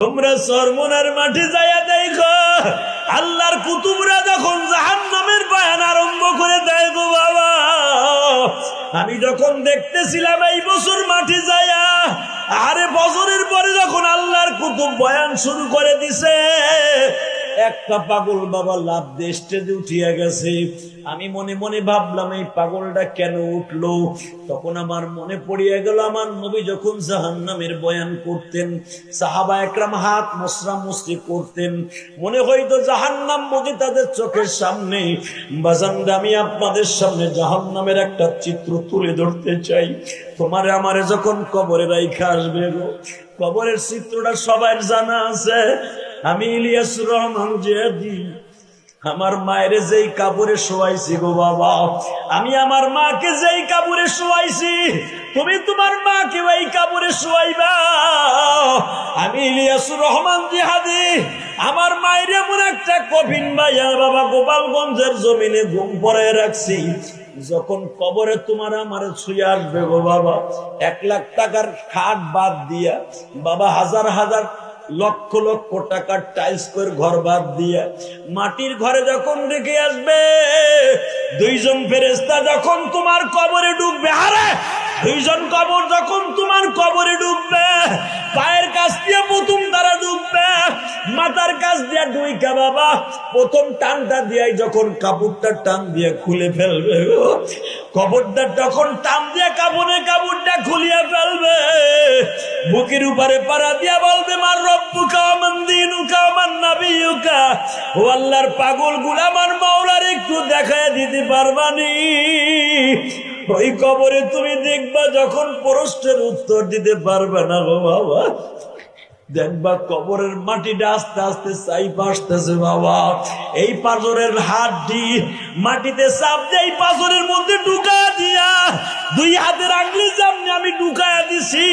তোমরা সরমুনার মাঠে যাইয়া দেখো আল্লাহর কুতুবরা যখন জাহান্নামের বয়ান আরম্ভ করে দেয় গো বাবা। আমি যখন দেখতেছিলাম এই বছর মাঠে যাইয়া, আরে বছরের পরে যখন আল্লাহর কুতুব বয়ান শুরু করে দিছে, একটা পাগল বাবা লাভ দিয়ে স্টেজে উঠিয়া গেছে। আমি মনে মনে ভাবলাম এই পাগলটা কেন উঠলো। তখন আমার মনে পড়িয়া গেল আমার নবী যখন জাহান্নামের বয়ান করতেন, সাহাবা একরাম হাত মুসরা মুসরি করতেন, মনে হইতো জাহান্নাম বুঝি তাদের চোখের সামনে। বাজানরা আমি আপনাদের সামনে জাহান্নামের একটা চিত্র তুলে ধরতে চাই। তোমারে আমারে যখন কবরে রাইখা আসবে গো, কবরের চিত্রটা সবাই জানা আছে। আমি ইলিয়াসুর রহমান জিয়াদি আমার মায়ের যেই কাপড়ে শোয়াইছি গো বাবা, আমি আমার মাকে যেই কাপড়ে শোয়াইছি, তুমি তোমার মাকে ওই কাপড়ে শোয়াইবা। আমি ইলিয়াসুর রহমান জিহাদি আমার মায়ের এমন একটা কফিন ভাইয়া বাবা গোপালগঞ্জের জমিনে ঘুম পড়ায় রাখছি। যখন কবরে তোমার আমার ছুঁয়ে আসবে গো বাবা, 1 লাখ টাকার খাট বাদ দিয়া বাবা, হাজার হাজার লক্ষ লক্ষ টাকার টাইলস করে ঘর বাদ দিয়া মাটির ঘরে যখন রেখে আসবে, 2 জন ফেরেশতা যখন তোমার কবরে ঢুকবে, আরে 2 জন কবর যখন তোমার কবরে ঢুকবে, পায়ের কাছ দিয়ে প্রথম তারা ঢুকবে, মাথার কাছ দিয়ে ঢুইকা বাবা প্রথম টানটা দিয়ে যখন কাপড়টা টান দিয়ে খুলে ফেলবে, কবরটা তখন টান দিয়ে কাপড়টা খুলিয়া ফেলবে, বুকের উপরে পাড়া দিয়া বলবে মার রব্বুকা মান দীনুকা মান নাবিয়ুকা। ও আল্লাহর পাগল গুলা আমার মাওলার একটু দেখায় দিতে পারবানি? ওই কবরে তুমি দেখবা যখন প্রশ্নের উত্তর দিতে পারবে না গো বাবা, দেখবা কবরের মাটিটা আস্তে আস্তে চাইপা আসতেছে বাবা। এই পাথরের হাড্ডি মাটিতে চাপ দিয়ে এই পাথরের মধ্যে ঢুকা দিয়া 2 হাতের আঙ্গুলের সামনে আমি ঢুকায়া দিছি।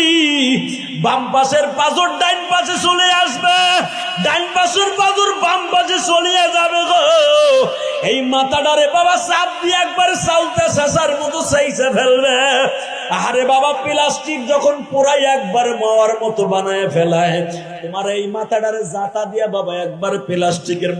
বাম পাশের পাথর ডাইন পাশে চলে আসবে, ডাইন পাশের পাথর বাম পাশে চলে যাবে গো। এই মাথাটারে বাবা চাপ দিয়ে একবার চালতে শেষার মতো চাইছে ফেলবে। আরে বাবা প্লাস্টিক যখন পুরাই একবার মাওয়ার মতো বানায় ফেলায়, তোমার এই মাথাটারে জাতা দিয়া বাবা একবার প্লাস্টিকের